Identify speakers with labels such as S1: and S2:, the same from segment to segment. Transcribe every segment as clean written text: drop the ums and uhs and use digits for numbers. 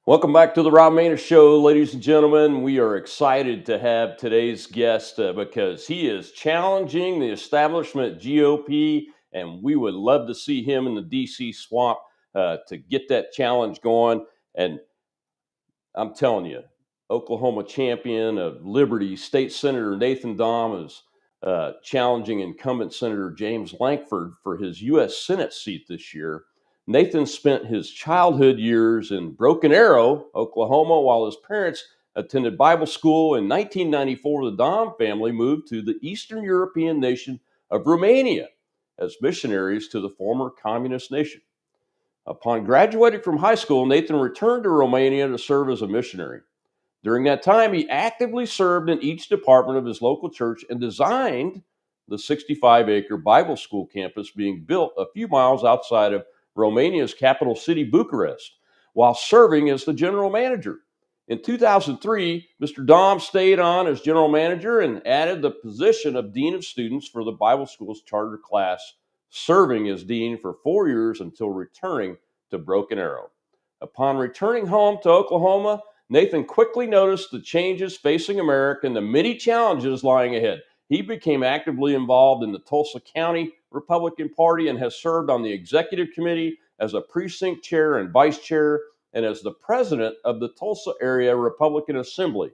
S1: Welcome back to the Rob Maness Show, ladies and gentlemen. We are excited to have today's guest because he is challenging the establishment GOP, and we would love to see him in the DC swamp to get that challenge going. And I'm telling you, Oklahoma champion of Liberty, State Senator Nathan Dahm is challenging incumbent Senator James Lankford for his U.S. Senate seat this year. Nathan spent his childhood years in Broken Arrow, Oklahoma, while his parents attended Bible school. In 1994, the Dahm family moved to the Eastern European nation of Romania as missionaries to the former communist nation. Upon graduating from high school, Nathan returned to Romania to serve as a missionary. During that time, he actively served in each department of his local church and designed the 65-acre Bible school campus being built a few miles outside of Romania's capital city, Bucharest, while serving as the general manager. In 2003, Mr. Dahm stayed on as general manager and added the position of dean of students for the Bible school's charter class, serving as dean for 4 years until returning to Broken Arrow. Upon returning home to Oklahoma, Nathan quickly noticed the changes facing America and the many challenges lying ahead. He became actively involved in the Tulsa County Republican Party and has served on the executive committee as a precinct chair and vice chair and as the president of the Tulsa Area Republican Assembly.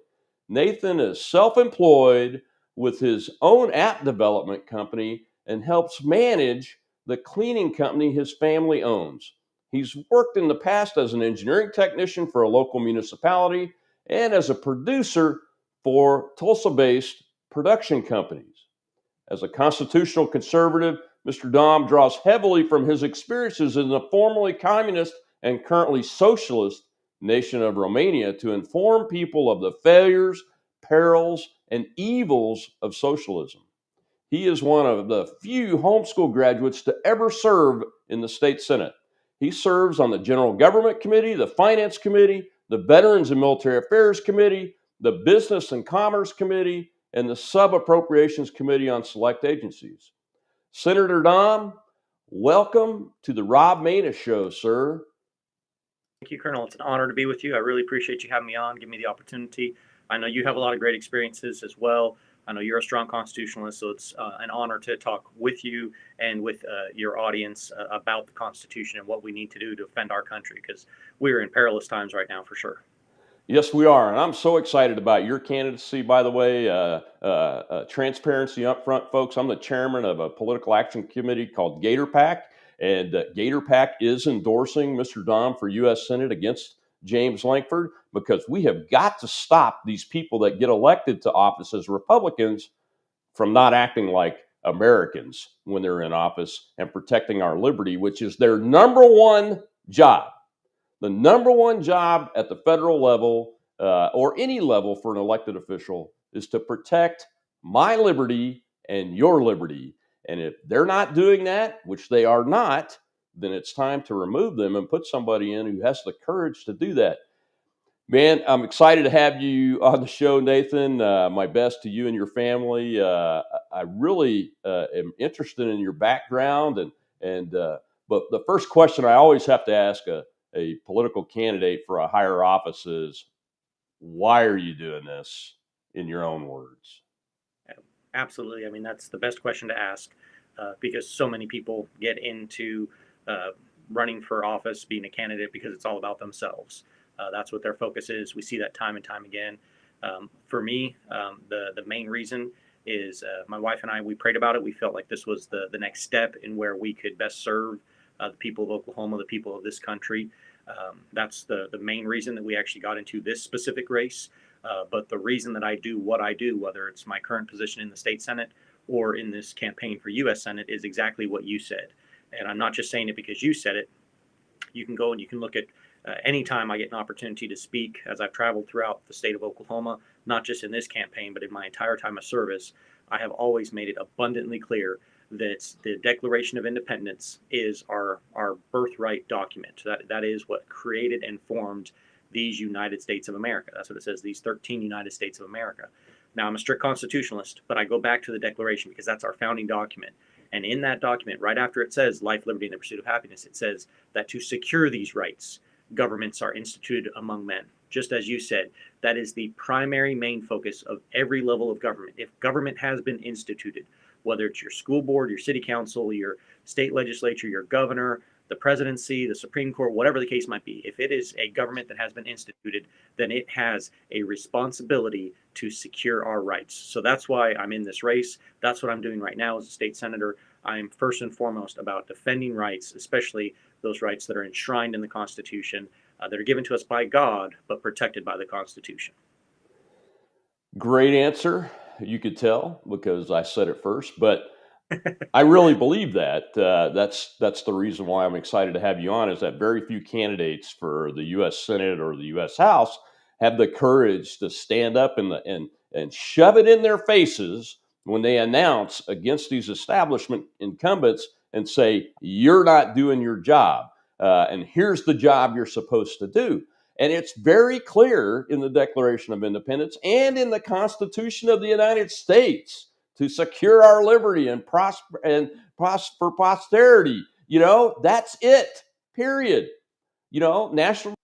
S1: Nathan is self-employed with his own app development company and helps manage the cleaning company his family owns. He's worked in the past as an engineering technician for a local municipality and as a producer for Tulsa-based production companies. As a constitutional conservative, Mr. Dahm draws heavily from his experiences in the formerly communist and currently socialist nation of Romania to inform people of the failures, perils, and evils of socialism. He is one of the few homeschool graduates to ever serve in the state Senate. He serves on the General Government Committee, the Finance Committee, the Veterans and Military Affairs Committee, the Business and Commerce Committee, and the Sub-Appropriations Committee on Select Agencies. Senator Dahm, welcome to the Rob Maness Show, sir.
S2: Thank you, Colonel. It's an honor to be with you. I really appreciate you having me on, give me the opportunity. I know you have a lot of great experiences as well. I know you're a strong constitutionalist, so it's an honor to talk with you and with your audience about the Constitution and what we need to do to defend our country, because we're in perilous times right now, for sure.
S1: Yes, we are. And I'm so excited about your candidacy, by the way. Transparency up front, folks. I'm the chairman of a political action committee called Gator PAC. And Gator PAC is endorsing Mr. Dahm for U.S. Senate against James Lankford because we have got to stop these people that get elected to office as Republicans from not acting like Americans when they're in office and protecting our liberty, which is their number one job. The number one job at the federal level or any level for an elected official is to protect my liberty and your liberty. And if they're not doing that, which they are not, then it's time to remove them and put somebody in who has the courage to do that. Man, I'm excited to have you on the show, Nathan. My best to you and your family. I really am interested in your background, but the first question I always have to ask a political candidate for a higher office is, why are you doing this, in your own words?
S2: Absolutely. I mean, that's the best question to ask because so many people get into running for office, being a candidate, because it's all about themselves. That's what their focus is. We see that time and time again. For me, the main reason is my wife and I, we prayed about it. We felt like this was the next step in where we could best serve the people of Oklahoma, the people of this country. That's the main reason that we actually got into this specific race. But the reason that I do what I do, whether it's my current position in the state Senate or in this campaign for U.S. Senate, is exactly what you said. And I'm not just saying it because you said it. You can go and you can look at anytime I get an opportunity to speak, as I've traveled throughout the state of Oklahoma, not just in this campaign, but in my entire time of service, I have always made it abundantly clear that the Declaration of Independence is our birthright document. That is what created and formed these United States of America. That's what it says, these 13 United States of America. Now, I'm a strict constitutionalist, but I go back to the Declaration because that's our founding document. And in that document, right after it says life, liberty, and the pursuit of happiness, it says that to secure these rights, governments are instituted among men. Just as you said, that is the primary main focus of every level of government. If government has been instituted, whether it's your school board, your city council, your state legislature, your governor, the presidency, the Supreme Court, whatever the case might be, if it is a government that has been instituted, then it has a responsibility to secure our rights. So that's why I'm in this race. That's what I'm doing right now as a state senator. I'm first and foremost about defending rights, especially those rights that are enshrined in the Constitution, that are given to us by God, but protected by the Constitution.
S1: Great answer. You could tell because I said it first, but I really believe that. That's the reason why I'm excited to have you on. Is that very few candidates for the U.S. Senate or the U.S. House have the courage to stand up and shove it in their faces when they announce against these establishment incumbents and say you're not doing your job, and here's the job you're supposed to do. And it's very clear in the Declaration of Independence and in the Constitution of the United States to secure our liberty and prosper posterity. That's it. Period. National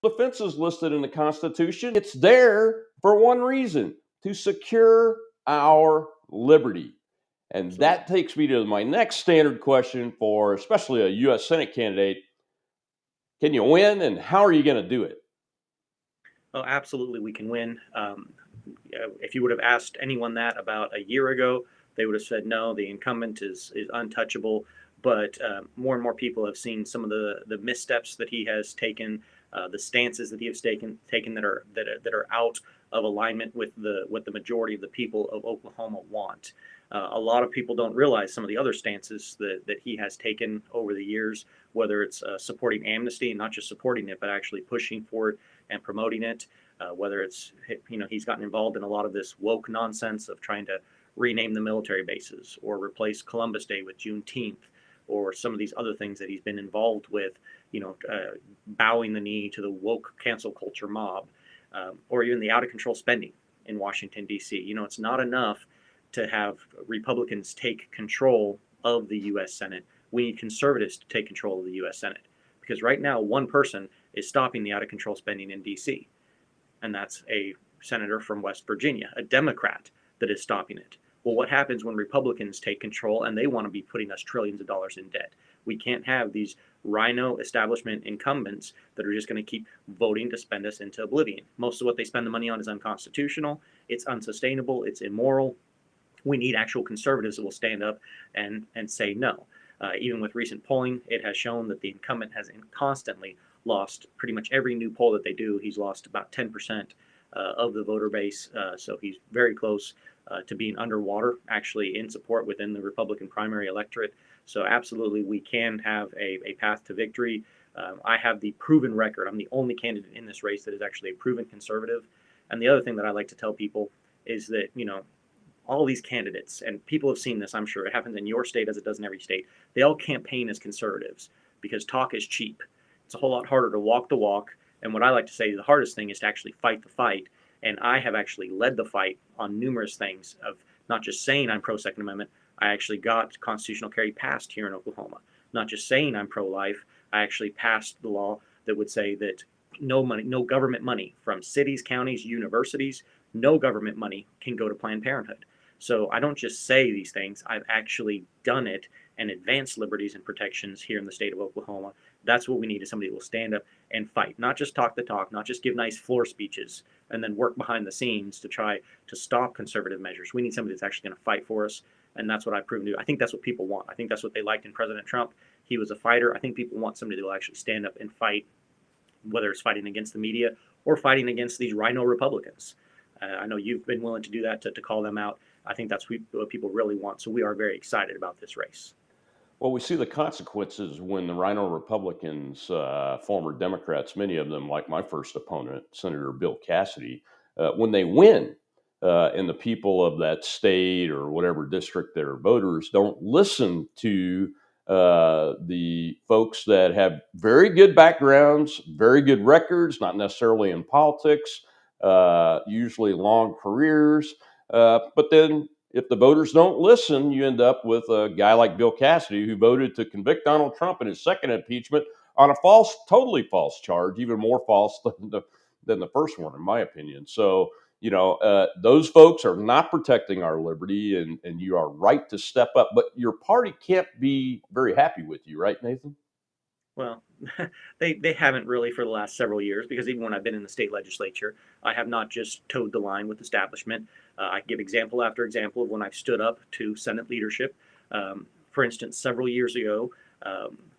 S1: defense is listed in the Constitution. It's there for one reason: to secure our liberty. And
S2: Absolutely.
S1: that takes me to my next standard question for especially a U.S. Senate candidate. Can you win, and how are you going to do it?
S2: Oh, absolutely, we can win. If you would have asked anyone that about a year ago, they would have said no, the incumbent is untouchable. But more and more people have seen some of the missteps that he has taken, the stances that he has taken that are out of alignment with what the majority of the people of Oklahoma want. A lot of people don't realize some of the other stances that he has taken over the years, whether it's supporting amnesty and not just supporting it, but actually pushing for it and promoting it. Whether it's, he's gotten involved in a lot of this woke nonsense of trying to rename the military bases or replace Columbus Day with Juneteenth, or some of these other things that he's been involved with, bowing the knee to the woke cancel culture mob, or even the out of control spending in Washington, D.C. It's not enough to have Republicans take control of the U.S. Senate. We need conservatives to take control of the U.S. Senate, because right now one person is stopping the out of control spending in D.C., and that's a senator from West Virginia, a Democrat that is stopping it. Well, what happens when Republicans take control and they want to be putting us trillions of dollars in debt? We can't have these rhino establishment incumbents that are just going to keep voting to spend us into oblivion. Most of what they spend the money on is unconstitutional, it's unsustainable, it's immoral. We need actual conservatives that will stand up and say no. Even with recent polling, it has shown that the incumbent has constantly lost pretty much every new poll that they do. He's lost about 10% of the voter base. So he's very close to being underwater, actually in support within the Republican primary electorate. So absolutely, we can have a path to victory. I have the proven record. I'm the only candidate in this race that is actually a proven conservative. And the other thing that I like to tell people is that, all these candidates, and people have seen this, I'm sure it happens in your state as it does in every state, they all campaign as conservatives because talk is cheap. It's a whole lot harder to walk the walk. And what I like to say, the hardest thing is to actually fight the fight. And I have actually led the fight on numerous things of not just saying I'm pro-Second Amendment. I actually got constitutional carry passed here in Oklahoma. Not just saying I'm pro-life. I actually passed the law that would say that no money, no government money from cities, counties, universities, no government money can go to Planned Parenthood. So I don't just say these things. I've actually done it and advanced liberties and protections here in the state of Oklahoma. That's what we need, is somebody who will stand up and fight, not just talk the talk, not just give nice floor speeches and then work behind the scenes to try to stop conservative measures. We need somebody that's actually going to fight for us, and that's what I've proven to do. I think that's what people want. I think that's what they liked in President Trump. He was a fighter. I think people want somebody that will actually stand up and fight, whether it's fighting against the media or fighting against these rhino Republicans. I know you've been willing to do that, to call them out. I think that's what people really want. So we are very excited about this race.
S1: Well, we see the consequences when the rhino Republicans, former Democrats, many of them, like my first opponent, Senator Bill Cassidy, when they win, and the people of that state or whatever district their voters don't listen to the folks that have very good backgrounds, very good records, not necessarily in politics, usually long careers, but then if the voters don't listen, you end up with a guy like Bill Cassidy, who voted to convict Donald Trump in his second impeachment, on a totally false charge, even more false than the first one, in my opinion. So, those folks are not protecting our liberty, and you are right to step up. But your party can't be very happy with you, right, Nathan?
S2: Well, they haven't really for the last several years, because even when I've been in the state legislature, I have not just towed the line with establishment. I give example after example of when I've stood up to Senate leadership. For instance, several years ago,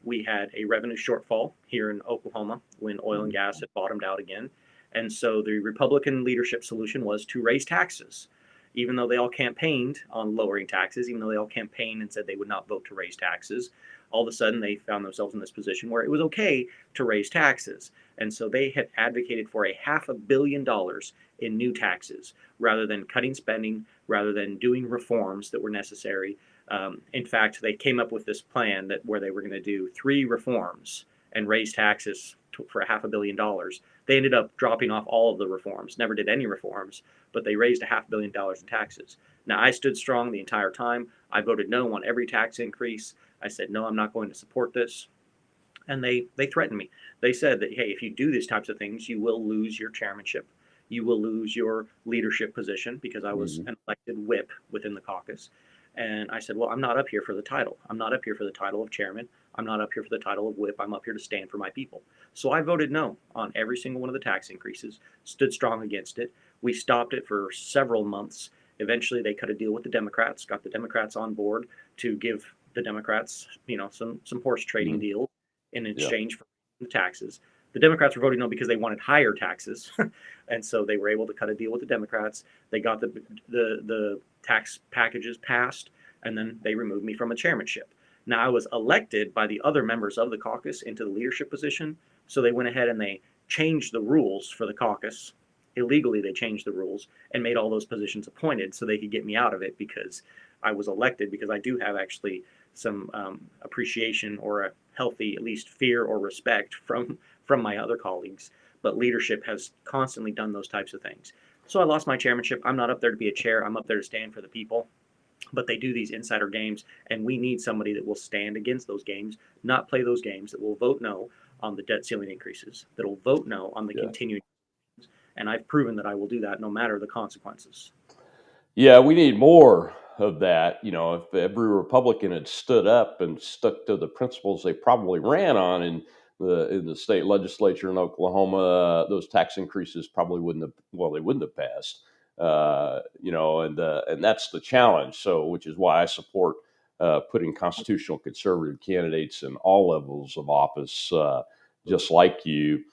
S2: we had a revenue shortfall here in Oklahoma when oil and gas had bottomed out again. And so the Republican leadership solution was to raise taxes. Even though they all campaigned on lowering taxes, even though they all campaigned and said they would not vote to raise taxes, all of a sudden they found themselves in this position where it was okay to raise taxes. And so they had advocated for a $500 million in new taxes rather than cutting spending, rather than doing reforms that were necessary. In fact, they came up with this plan where they were going to do 3 reforms and raise taxes for $500 million. They ended up dropping off all of the reforms, never did any reforms, but they raised $500 million in taxes. Now, I stood strong the entire time. I voted no on every tax increase. I said, no, I'm not going to support this. And they threatened me. They said that, hey, if you do these types of things, you will lose your chairmanship. You will lose your leadership position, because I was an elected whip within the caucus. And I said, well, I'm not up here for the title. I'm not up here for the title of chairman. I'm not up here for the title of whip. I'm up here to stand for my people. So I voted no on every single one of the tax increases, stood strong against it. We stopped it for several months. Eventually, they cut a deal with the Democrats, got the Democrats on board to give the Democrats, some horse trading deals in
S1: Yeah.
S2: exchange for the taxes. The Democrats were voting no because they wanted higher taxes, and so they were able to cut a deal with the Democrats. They got the tax packages passed, and then they removed me from a chairmanship. Now, I was elected by the other members of the caucus into the leadership position, so they went ahead and they changed the rules for the caucus. Illegally, they changed the rules and made all those positions appointed so they could get me out of it, because I was elected, because I do have actually some appreciation, or a healthy, at least, fear or respect from my other colleagues. But leadership has constantly done those types of things. So I lost my chairmanship. I'm not up there to be a chair. I'm up there to stand for the people. But they do these insider games, and we need somebody that will stand against those games, not play those games, that will vote no on the debt ceiling increases, that will vote no on the
S1: Yeah.
S2: continuing. And I've proven that I will do that no matter the consequences.
S1: Yeah, we need more of that. If every Republican had stood up and stuck to the principles they probably ran on in the state legislature in Oklahoma, those tax increases probably wouldn't have. Well, they wouldn't have passed. And that's the challenge. So, which is why I support putting constitutional conservative candidates in all levels of office, just like you.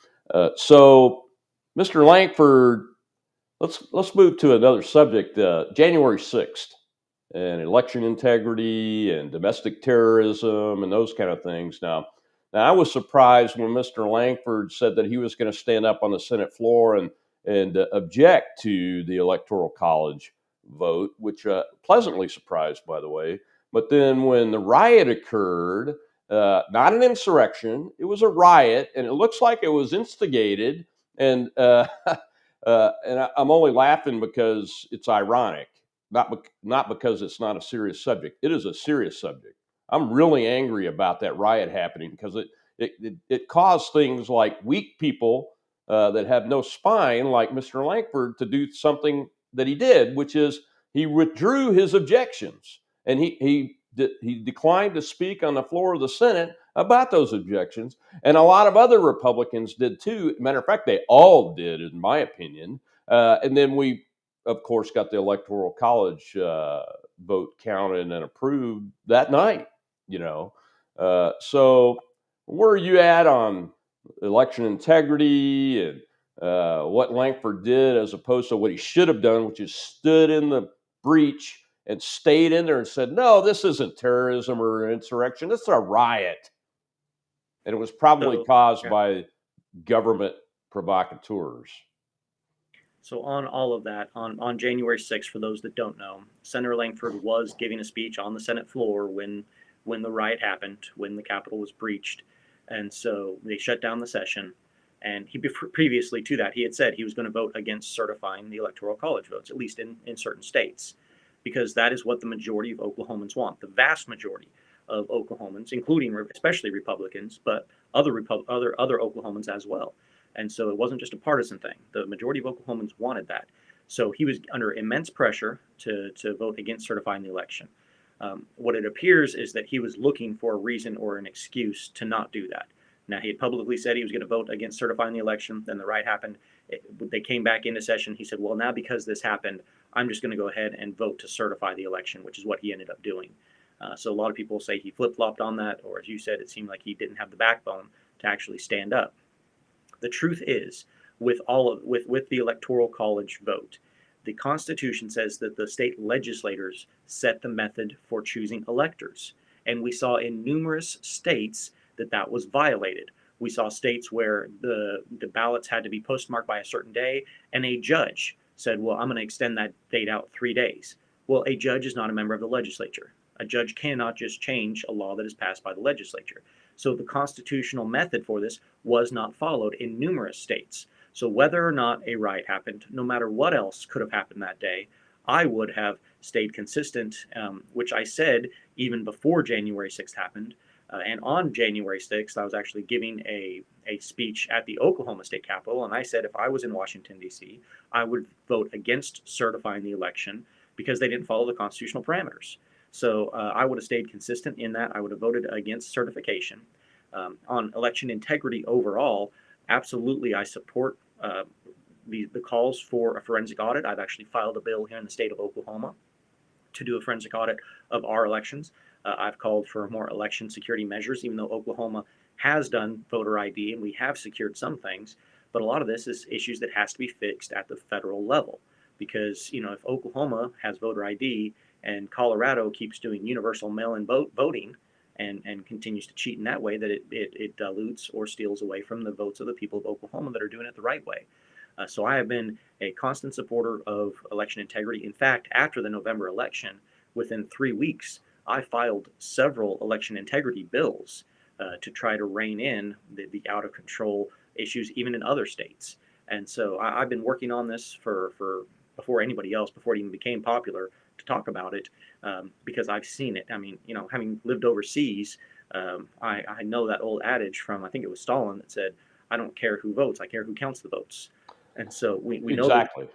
S1: So, Mr. Lankford, let's move to another subject. January 6th, and election integrity and domestic terrorism and those kind of things. Now I was surprised when Mr. Lankford said that he was going to stand up on the Senate floor and object to the Electoral College vote, which pleasantly surprised, by the way. But then when the riot occurred, not an insurrection, it was a riot, and it looks like it was instigated. And I'm only laughing because it's ironic, not because it's not a serious subject. It is a serious subject. I'm really angry about that riot happening because it caused things like weak people that have no spine, like Mr. Lankford, to do something that he did, which is he withdrew his objections, and he declined to speak on the floor of the Senate about those objections. And a lot of other Republicans did too. Matter of fact, they all did, in my opinion. And then we, of course, got the Electoral College vote counted and approved that night. So where are you at on election integrity and what Lankford did as opposed to what he should have done, which is stood in the breach and stayed in there and said, no, this isn't terrorism or insurrection. This is a riot. And it was probably
S2: So,
S1: caused
S2: yeah.
S1: by government provocateurs.
S2: So on all of that, on January 6th, for those that don't know, Senator Lankford was giving a speech on the Senate floor when the riot happened, when the Capitol was breached. And so they shut down the session. And previously to that, he had said he was going to vote against certifying the Electoral College votes, at least in certain states, because that is what the majority of Oklahomans want. The vast majority of Oklahomans, including especially Republicans, but other Oklahomans as well. And so it wasn't just a partisan thing. The majority of Oklahomans wanted that. So he was under immense pressure to vote against certifying the election. What it appears is that he was looking for a reason or an excuse to not do that. Now, he had publicly said he was going to vote against certifying the election. Then the right happened. They came back into session. He said, well, now because this happened, I'm just going to go ahead and vote to certify the election, which is what he ended up doing. So a lot of people say he flip-flopped on that, or as you said, it seemed like he didn't have the backbone to actually stand up. The truth is, with the Electoral College vote, the Constitution says that the state legislators set the method for choosing electors. And we saw in numerous states that was violated. We saw states where the ballots had to be postmarked by a certain day, and a judge said, well, I'm going to extend that date out 3 days. Well, a judge is not a member of the legislature. A judge cannot just change a law that is passed by the legislature. So the constitutional method for this was not followed in numerous states. So whether or not a riot happened, no matter what else could have happened that day, I would have stayed consistent, which I said even before January 6th happened. And on January 6th, I was actually giving a speech at the Oklahoma State Capitol, and I said if I was in Washington, D.C., I would vote against certifying the election because they didn't follow the constitutional parameters. So I would have stayed consistent in that. I would have voted against certification. On election integrity overall, absolutely I support the calls for a forensic audit. I've actually filed a bill here in the state of Oklahoma to do a forensic audit of our elections. I've called for more election security measures, even though Oklahoma has done voter ID and we have secured some things. But a lot of this is issues that has to be fixed at the federal level. Because, if Oklahoma has voter ID and Colorado keeps doing universal mail-in voting and continues to cheat in that way, that it dilutes or steals away from the votes of the people of Oklahoma that are doing it the right way. So I have been a constant supporter of election integrity. In fact, after the November election, within 3 weeks, I filed several election integrity bills to try to rein in the out-of-control issues, even in other states. And so I've been working on this for before anybody else, before it even became popular to talk about it, because I've seen it. I mean, having lived overseas, I know that old adage from, I think it was Stalin, that said, I don't care who votes, I care who counts the votes. And so we know
S1: Exactly.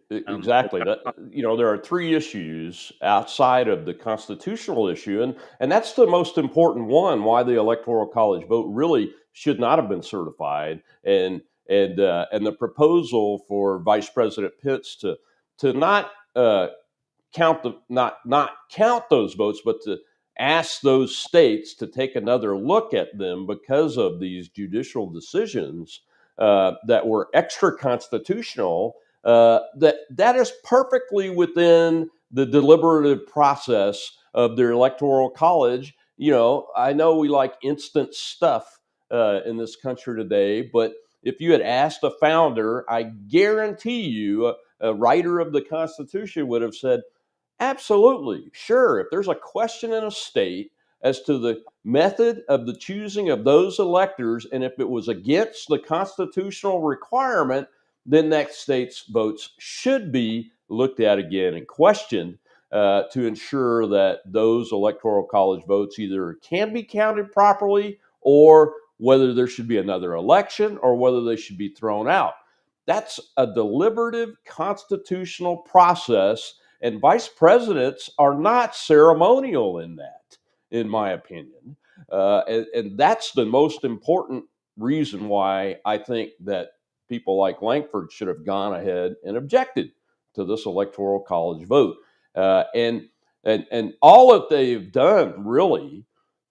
S1: Exactly. That, there are three issues outside of the constitutional issue, and that's the most important one. Why the Electoral College vote really should not have been certified, and the proposal for Vice President Pitts to not not count those votes, but to ask those states to take another look at them because of these judicial decisions that were extra constitutional. That is perfectly within the deliberative process of their electoral college. I know we like instant stuff in this country today, but if you had asked a founder, I guarantee you a writer of the Constitution would have said, absolutely, sure. If there's a question in a state as to the method of the choosing of those electors, and if it was against the constitutional requirement, then that state's votes should be looked at again and questioned to ensure that those electoral college votes either can be counted properly, or whether there should be another election, or whether they should be thrown out. That's a deliberative constitutional process, and vice presidents are not ceremonial in that, in my opinion. And that's the most important reason why I think that people like Lankford should have gone ahead and objected to this electoral college vote. And all that they've done, really,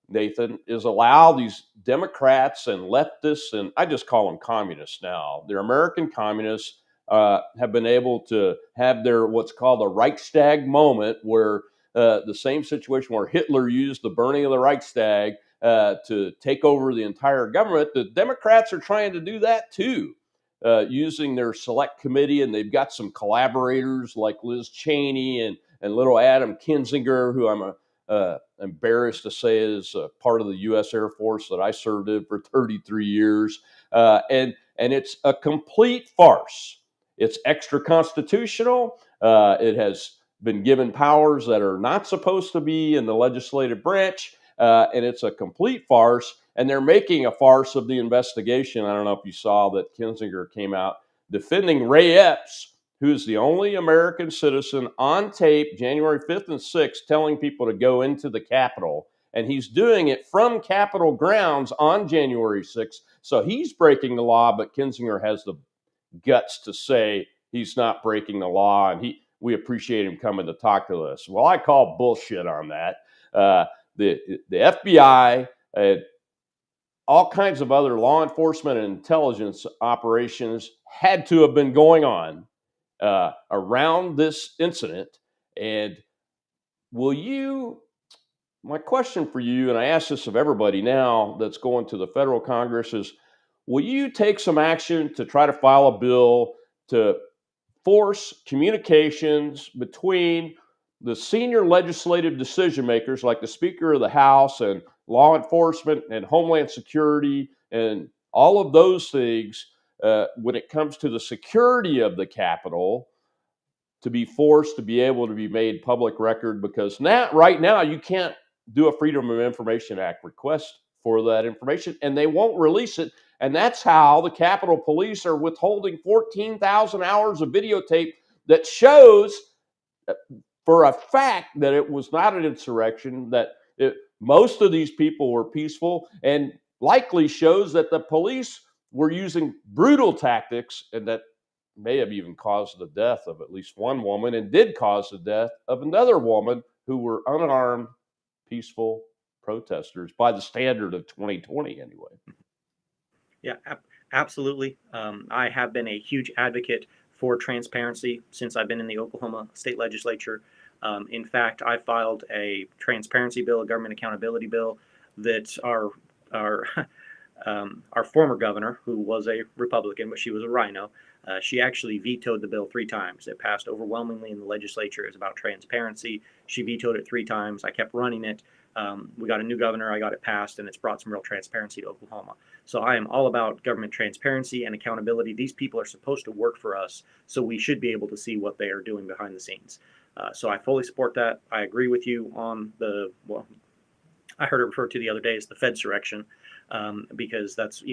S1: Nathan, is allow these Democrats and leftists, and I just call them communists now. They're American communists, have been able to have their what's called a Reichstag moment, where the same situation where Hitler used the burning of the Reichstag to take over the entire government. The Democrats are trying to do that too, using their select committee, and they've got some collaborators like Liz Cheney and little Adam Kinzinger, who I'm embarrassed to say is part of the U.S. Air Force that I served in for 33 years. And it's a complete farce. It's extra constitutional. It has been given powers that are not supposed to be in the legislative branch. and it's a complete farce. And they're making a farce of the investigation. I don't know if you saw that Kinzinger came out defending Ray Epps, who's the only American citizen on tape January 5th and 6th telling people to go into the Capitol. And he's doing it from Capitol grounds on January 6th. So he's breaking the law, but Kinzinger has the guts to say he's not breaking the law, and we appreciate him coming to talk to us. Well, I call bullshit on that. The FBI, all kinds of other law enforcement and intelligence operations had to have been going on around this incident. And my question for you, and I ask this of everybody now that's going to the federal Congress, is will you take some action to try to file a bill to force communications between the senior legislative decision makers like the Speaker of the House and law enforcement and Homeland Security and all of those things when it comes to the security of the Capitol to be forced to be able to be made public record? Because right now you can't do a Freedom of Information Act request for that information, and they won't release it. And that's how the Capitol Police are withholding 14,000 hours of videotape that shows for a fact that it was not an insurrection, that most of these people were peaceful, and likely shows that the police were using brutal tactics, and that may have even caused the death of at least one woman, and did cause the death of another woman, who were unarmed, peaceful protesters by the standard of 2020 anyway.
S2: Yeah, absolutely. I have been a huge advocate for transparency since I've been in the Oklahoma State Legislature. In fact, I filed a transparency bill, a government accountability bill, that our our former governor, who was a Republican, but she was a rhino, she actually vetoed the bill 3 times. It passed overwhelmingly in the legislature. It's about transparency. She vetoed it 3 times. I kept running it. We got a new governor. I got it passed, and it's brought some real transparency to Oklahoma. So I am all about government transparency and accountability. These people are supposed to work for us, so we should be able to see what they are doing behind the scenes. So I fully support that. I agree with you on I heard it referred to the other day as the Fedsurrection, because that's,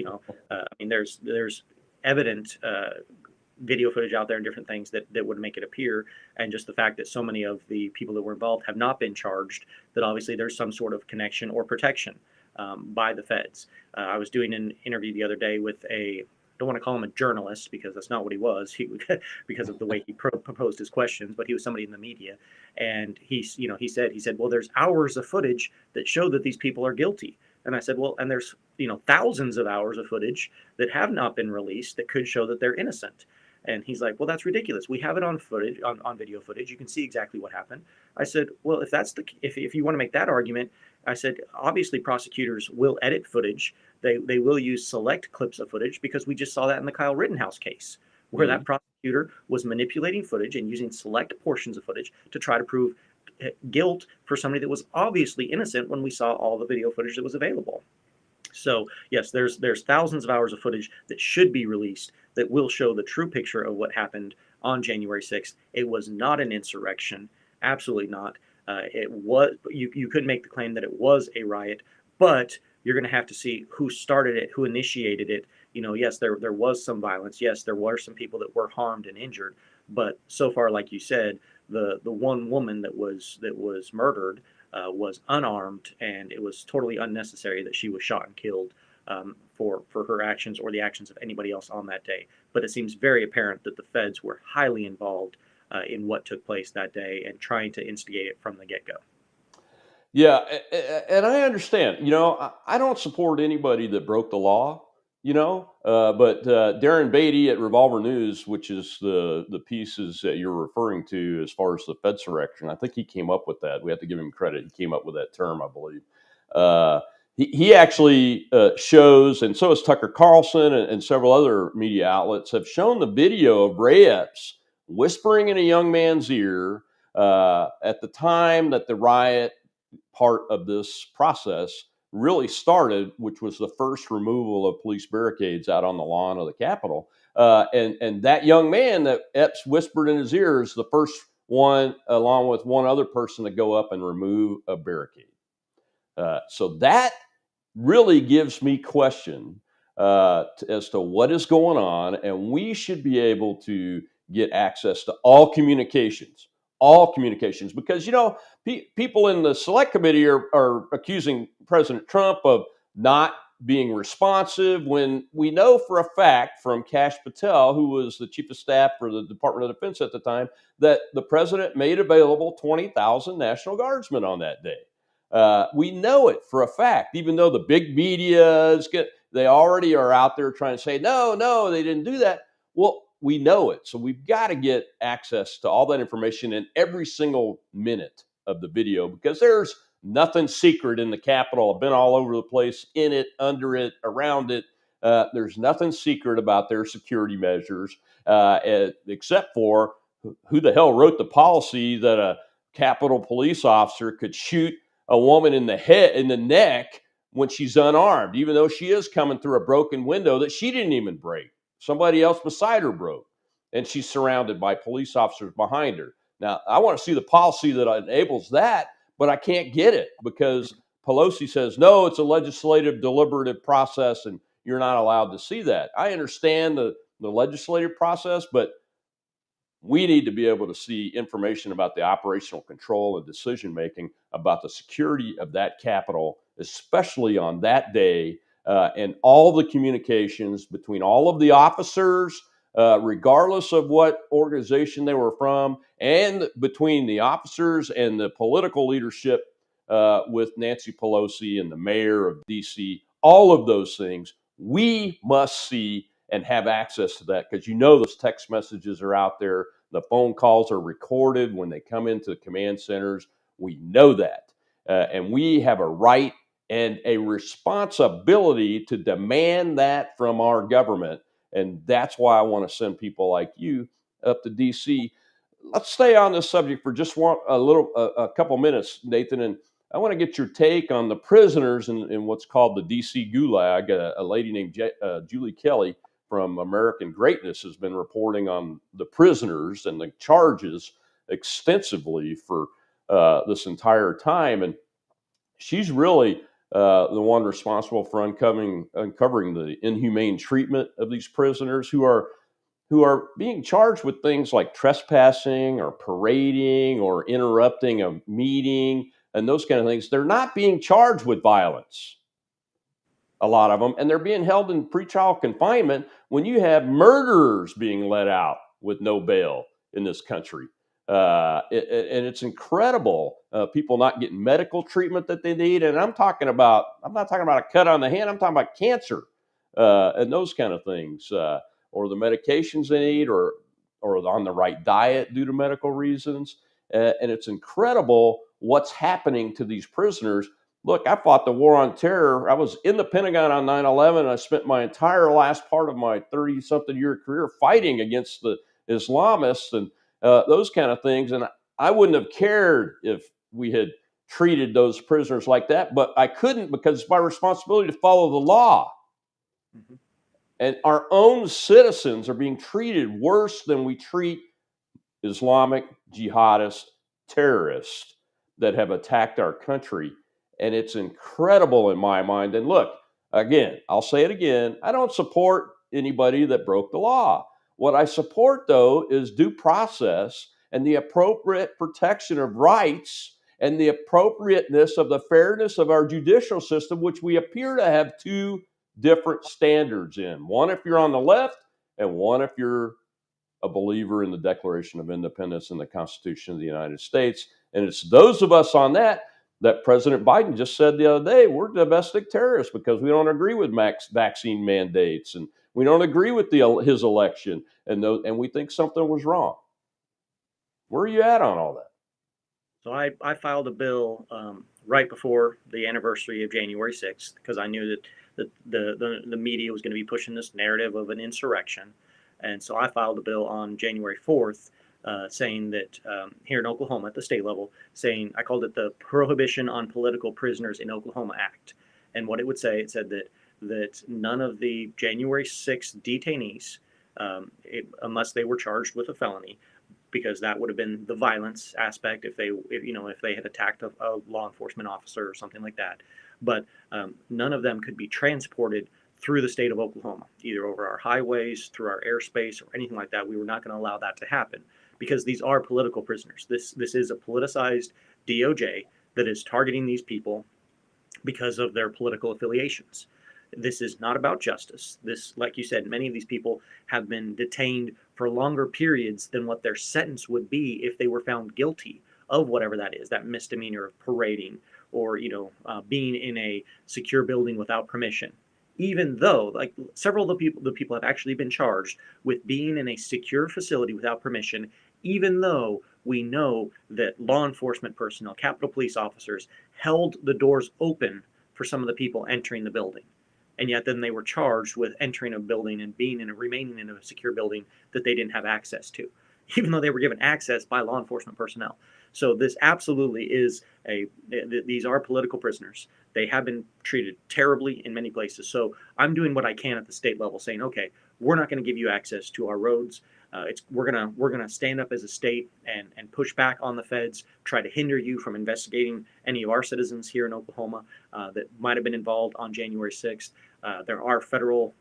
S2: I mean, there's evident video footage out there and different things that would make it appear. And just the fact that so many of the people that were involved have not been charged, that obviously there's some sort of connection or protection by the feds. I was doing an interview the other day with I don't want to call him a journalist, because that's not what he was, because of the way he proposed his questions, but he was somebody in the media. And he said, well, there's hours of footage that show that these people are guilty. And I said, well, and there's, thousands of hours of footage that have not been released that could show that they're innocent. And he's like, well, that's ridiculous. We have it on footage, on video footage. You can see exactly what happened. I said, well, if you want to make that argument, I said, obviously prosecutors will edit footage. They will use select clips of footage, because we just saw that in the Kyle Rittenhouse case, where that prosecutor was manipulating footage and using select portions of footage to try to prove guilt for somebody that was obviously innocent, when we saw all the video footage that was available. So yes, there's thousands of hours of footage that should be released that will show the true picture of what happened on January 6th. It was not an insurrection, absolutely not. It was, you could make the claim that it was a riot, but you're going to have to see who started it, who initiated it. Yes, there was some violence. Yes, there were some people that were harmed and injured, but so far, like you said, the one woman that was murdered was unarmed, and it was totally unnecessary that she was shot and killed for her actions or the actions of anybody else on that day. But it seems very apparent that the feds were highly involved in what took place that day and trying to instigate it from the get-go.
S1: Yeah, and I understand. I don't support anybody that broke the law. But Darren Beatty at Revolver News, which is the pieces that you're referring to as far as the Fedsurrection, I think he came up with that. We have to give him credit. He came up with that term, I believe. He actually shows, and so has Tucker Carlson and several other media outlets have shown the video of Ray Epps whispering in a young man's ear at the time that the riot part of this process really started, which was the first removal of police barricades out on the lawn of the Capitol. And that young man that Epps whispered in his ear is the first one, along with one other person, to go up and remove a barricade. So that really gives me question as to what is going on, and we should be able to get access to all communications, because people in the select committee are accusing President Trump of not being responsive, when we know for a fact from Kash Patel, who was the chief of staff for the Department of Defense at the time, that the president made available 20,000 National Guardsmen on that day. We know it for a fact, even though the big media they already are out there trying to say, no, they didn't do that. Well, we know it. So we've got to get access to all that information in every single minute of the video, because there's nothing secret in the Capitol. I've been all over the place, in it, under it, around it. There's nothing secret about their security measures, except for who the hell wrote the policy that a Capitol police officer could shoot a woman in the neck when she's unarmed, even though she is coming through a broken window that she didn't even break. Somebody else beside her broke, and she's surrounded by police officers behind her. Now, I want to see the policy that enables that, but I can't get it because Pelosi says, no, it's a legislative deliberative process and you're not allowed to see that. I understand the legislative process, but we need to be able to see information about the operational control and decision making about the security of that Capitol, especially on that day, and all the communications between all of the officers, regardless of what organization they were from, and between the officers and the political leadership, with Nancy Pelosi and the mayor of DC. All of those things we must see and have access to that, because those text messages are out there. The phone calls are recorded when they come into the command centers. We know that. And we have a right and a responsibility to demand that from our government. And that's why I want to send people like you up to DC. Let's stay on this subject for just a couple minutes, Nathan. And I want to get your take on the prisoners in what's called the DC Gulag. A lady named Julie Kelly from American Greatness has been reporting on the prisoners and the charges extensively for this entire time. And she's really the one responsible for uncovering the inhumane treatment of these prisoners who are being charged with things like trespassing or parading or interrupting a meeting and those kind of things. They're not being charged with violence, a lot of them, and they're being held in pretrial confinement when you have murderers being let out with no bail in this country. And it's incredible. People not getting medical treatment that they need. And I'm not talking about a cut on the hand. I'm talking about cancer and those kind of things, or the medications they need, or on the right diet due to medical reasons. And it's incredible what's happening to these prisoners. Look, I fought the war on terror. I was in the Pentagon on 9/11. I spent my entire last part of my 30-something year career fighting against the Islamists and those kind of things. And I wouldn't have cared if we had treated those prisoners like that, but I couldn't, because it's my responsibility to follow the law. Mm-hmm. And our own citizens are being treated worse than we treat Islamic jihadist terrorists that have attacked our country. And it's incredible in my mind. And look, again, I'll say it again, I don't support anybody that broke the law. What I support, though, is due process and the appropriate protection of rights and the appropriateness of the fairness of our judicial system, which we appear to have two different standards in. One if you're on the left, and one if you're a believer in the Declaration of Independence and the Constitution of the United States. And it's those of us on that President Biden just said the other day, we're domestic terrorists because we don't agree with vaccine mandates, and we don't agree with his election, and we think something was wrong. Where are you at on all that?
S2: So I filed a bill right before the anniversary of January 6th, because I knew that the media was going to be pushing this narrative of an insurrection. And so I filed a bill on January 4th saying that here in Oklahoma at the state level, I called it the Prohibition on Political Prisoners in Oklahoma Act. And what it said that none of the January 6th detainees, unless they were charged with a felony, because that would have been the violence aspect if they had attacked a law enforcement officer or something like that. But none of them could be transported through the state of Oklahoma, either over our highways, through our airspace, or anything like that. We were not going to allow that to happen because these are political prisoners. This is a politicized DOJ that is targeting these people because of their political affiliations. This is not about justice. This, like you said, many of these people have been detained for longer periods than what their sentence would be if they were found guilty of whatever that is, that misdemeanor of parading or being in a secure building without permission. Even though, like, several of the people have actually been charged with being in a secure facility without permission, even though we know that law enforcement personnel, Capitol Police officers, held the doors open for some of the people entering the building. And yet then they were charged with entering a building and remaining in a secure building that they didn't have access to, even though they were given access by law enforcement personnel. So this absolutely is these are political prisoners. They have been treated terribly in many places. So I'm doing what I can at the state level, saying, okay, we're not going to give you access to our roads. We're gonna stand up as a state and push back on the feds, try to hinder you from investigating any of our citizens here in Oklahoma that might have been involved on January 6th. There are federal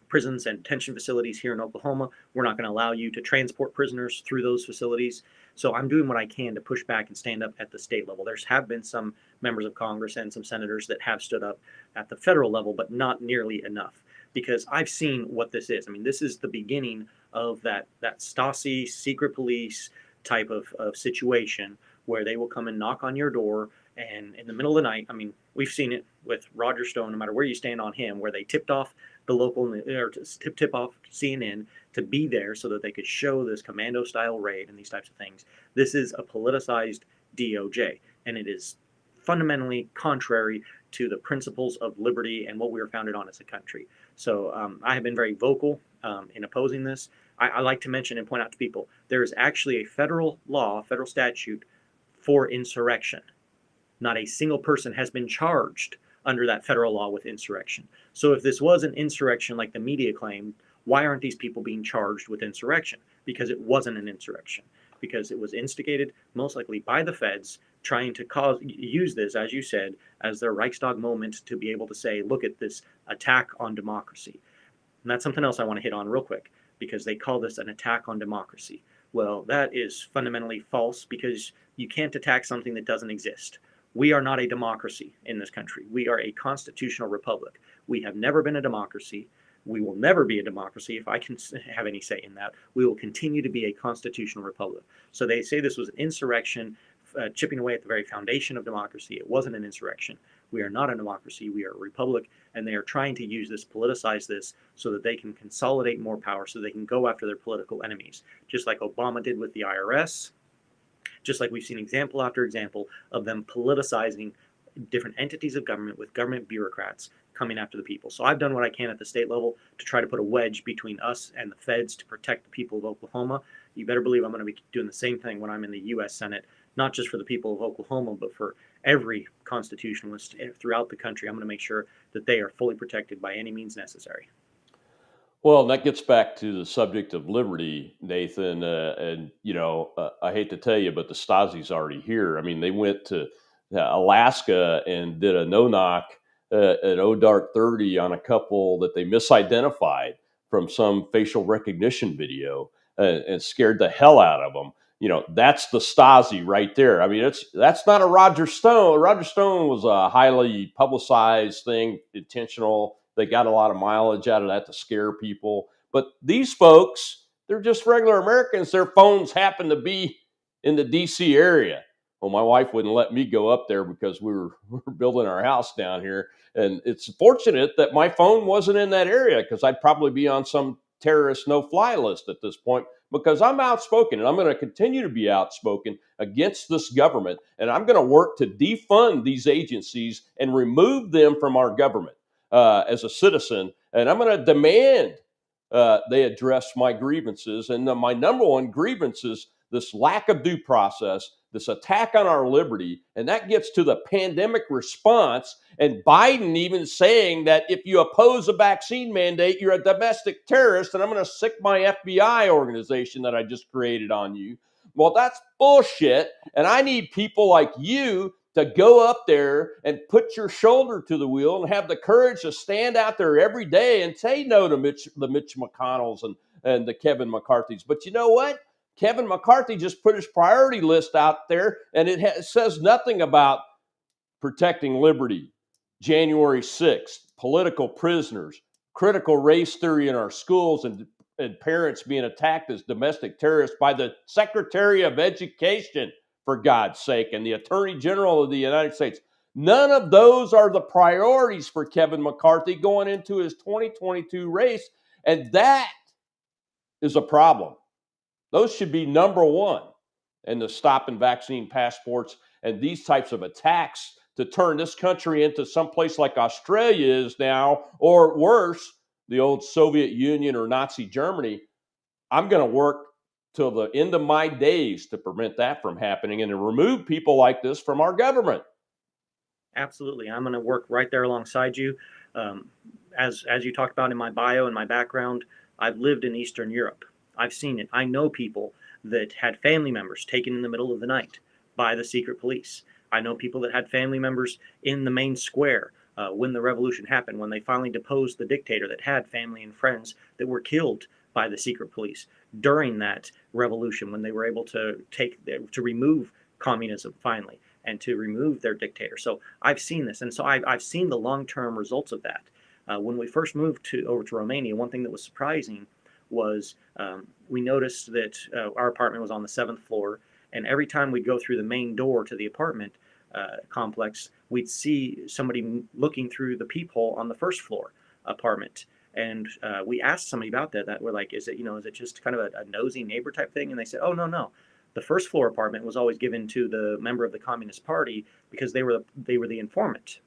S2: prisons and detention facilities here in Oklahoma. We're not going to allow you to transport prisoners through those facilities. So I'm doing what I can to push back and stand up at the state level. There have been some members of Congress and some senators that have stood up at the federal level, but not nearly enough, because I've seen what this is. I mean, this is the beginning of that Stasi secret police type of situation where they will come and knock on your door, and in the middle of the night, I mean, we've seen it with Roger Stone, no matter where you stand on him, where they tipped off the local, or tip off CNN to be there so that they could show this commando style raid and these types of things. This is a politicized DOJ, and it is fundamentally contrary to the principles of liberty and what we were founded on as a country. So I have been very vocal in opposing this. I like to mention and point out to people, there is actually a federal law, federal statute for insurrection. Not a single person has been charged under that federal law with insurrection. So if this was an insurrection like the media claimed, why aren't these people being charged with insurrection? Because it wasn't an insurrection. Because it was instigated most likely by the feds trying to use this, as you said, as their Reichstag moment to be able to say, look at this attack on democracy. And that's something else I want to hit on real quick, because they call this an attack on democracy. Well, that is fundamentally false, because you can't attack something that doesn't exist. We are not a democracy in this country. We are a constitutional republic. We have never been a democracy. We will never be a democracy, if I can have any say in that. We will continue to be a constitutional republic. So they say this was an insurrection, chipping away at the very foundation of democracy. It wasn't an insurrection. We are not a democracy. We are a republic, and they are trying to use this, politicize this, so that they can consolidate more power, so they can go after their political enemies, just like Obama did with the IRS, just like we've seen example after example of them politicizing different entities of government with government bureaucrats coming after the people. So I've done what I can at the state level to try to put a wedge between us and the feds to protect the people of Oklahoma. You better believe I'm going to be doing the same thing when I'm in the U.S. Senate, not just for the people of Oklahoma, but for every constitutionalist throughout the country. I'm going to make sure that they are fully protected by any means necessary.
S1: Well, that gets back to the subject of liberty, Nathan. I hate to tell you, but the Stasi's already here. I mean, they went to Alaska and did a no-knock at O Dark 30 on a couple that they misidentified from some facial recognition video and scared the hell out of them. That's the Stasi right there. I mean, that's not a Roger Stone. Roger Stone was a highly publicized thing, intentional. They got a lot of mileage out of that to scare people. But these folks, they're just regular Americans. Their phones happen to be in the D.C. area. Well, my wife wouldn't let me go up there because we were building our house down here. And it's fortunate that my phone wasn't in that area, because I'd probably be on some terrorist no-fly list at this point, because I'm outspoken, and I'm going to continue to be outspoken against this government. And I'm going to work to defund these agencies and remove them from our government. As a citizen, and I'm going to demand they address my grievances. And my number one grievance is this lack of due process, this attack on our liberty, and that gets to the pandemic response. And Biden even saying that if you oppose a vaccine mandate, you're a domestic terrorist, and I'm going to sick my FBI organization that I just created on you. Well, that's bullshit, and I need people like you to go up there and put your shoulder to the wheel and have the courage to stand out there every day and say no to the Mitch McConnells and the Kevin McCarthy's. But you know what? Kevin McCarthy just put his priority list out there, and it says nothing about protecting liberty, January 6th, political prisoners, critical race theory in our schools, and parents being attacked as domestic terrorists by the Secretary of Education, for God's sake, and the Attorney General of the United States. None of those are the priorities for Kevin McCarthy going into his 2022 race, and that is a problem. Those should be number one. And the stopping vaccine passports and these types of attacks to turn this country into someplace like Australia is now, or worse, the old Soviet Union or Nazi Germany. I'm going to work till the end of my days to prevent that from happening and to remove people like this from our government.
S2: Absolutely. I'm going to work right there alongside you. As you talked about in my bio and my background, I've lived in Eastern Europe. I've seen it. I know people that had family members taken in the middle of the night by the secret police. I know people that had family members in the main square when the revolution happened, when they finally deposed the dictator, that had family and friends that were killed by the secret police during that revolution, when they were able to remove communism finally and to remove their dictator. So I've seen this, and so I've seen the long-term results of that. When we first moved over to Romania, one thing that was surprising was we noticed that our apartment was on the 7th floor, and every time we'd go through the main door to the apartment complex, we'd see somebody looking through the peephole on the 1st floor apartment. And we asked somebody about that. We're like, is it just kind of a nosy neighbor type thing? And they said, oh, no. The 1st floor apartment was always given to the member of the Communist Party because they were the informant.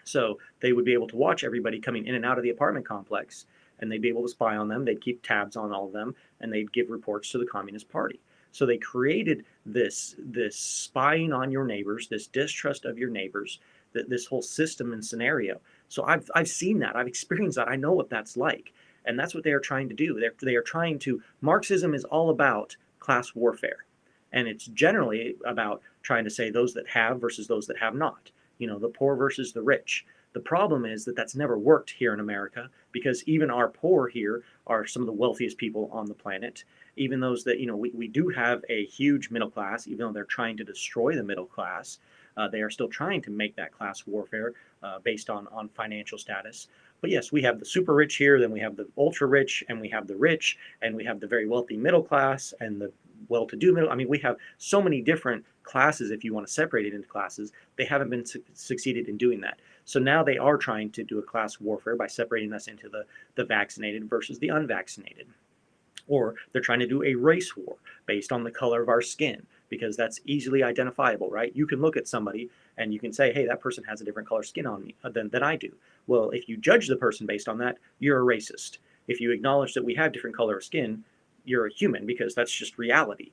S2: So they would be able to watch everybody coming in and out of the apartment complex, and they'd be able to spy on them. They'd keep tabs on all of them, and they'd give reports to the Communist Party. So they created this spying on your neighbors, this distrust of your neighbors, this whole system and scenario. So I've seen that. I've experienced that. I know what that's like. And that's what they are trying to do. They are trying to, Marxism is all about class warfare. And it's generally about trying to say those that have versus those that have not. The poor versus the rich. The problem is that that's never worked here in America, because even our poor here are some of the wealthiest people on the planet. Even those that, we do have a huge middle class, even though they're trying to destroy the middle class. They are still trying to make that class warfare based on financial status. But yes, we have the super rich here, then we have the ultra rich, and we have the rich, and we have the very wealthy middle class, and the well-to-do middle. I mean, we have so many different classes. If you want to separate it into classes, they haven't been succeeded in doing that. So now they are trying to do a class warfare by separating us into the vaccinated versus the unvaccinated. Or they're trying to do a race war based on the color of our skin, because that's easily identifiable, right? You can look at somebody and you can say, hey, that person has a different color skin on me than I do. Well, if you judge the person based on that, you're a racist. If you acknowledge that we have different color of skin, you're a human, because that's just reality.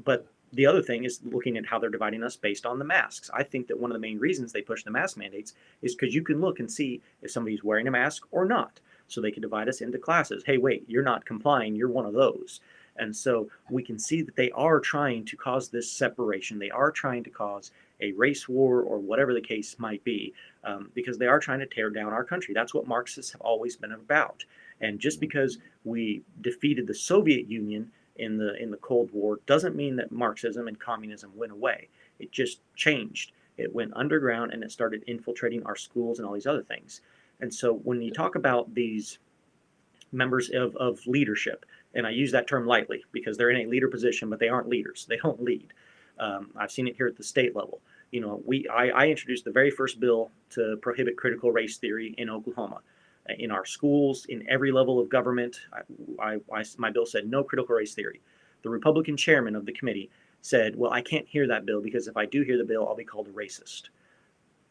S2: But the other thing is looking at how they're dividing us based on the masks. I think that one of the main reasons they push the mask mandates is because you can look and see if somebody's wearing a mask or not. So they can divide us into classes. Hey, wait, you're not complying. You're one of those. And so we can see that they are trying to cause this separation. They are trying to cause a race war, or whatever the case might be, because they are trying to tear down our country. That's what Marxists have always been about. And just because we defeated the Soviet Union in the Cold War doesn't mean that Marxism and communism went away. It just changed. It went underground, and it started infiltrating our schools and all these other things. And so when you talk about these members of leadership, and I use that term lightly because they're in a leader position, but they aren't leaders. They don't lead. I've seen it here at the state level. I introduced the very first bill to prohibit critical race theory in Oklahoma. In our schools, in every level of government, my bill said no critical race theory. The Republican chairman of the committee said, well, I can't hear that bill, because if I do hear the bill, I'll be called a racist.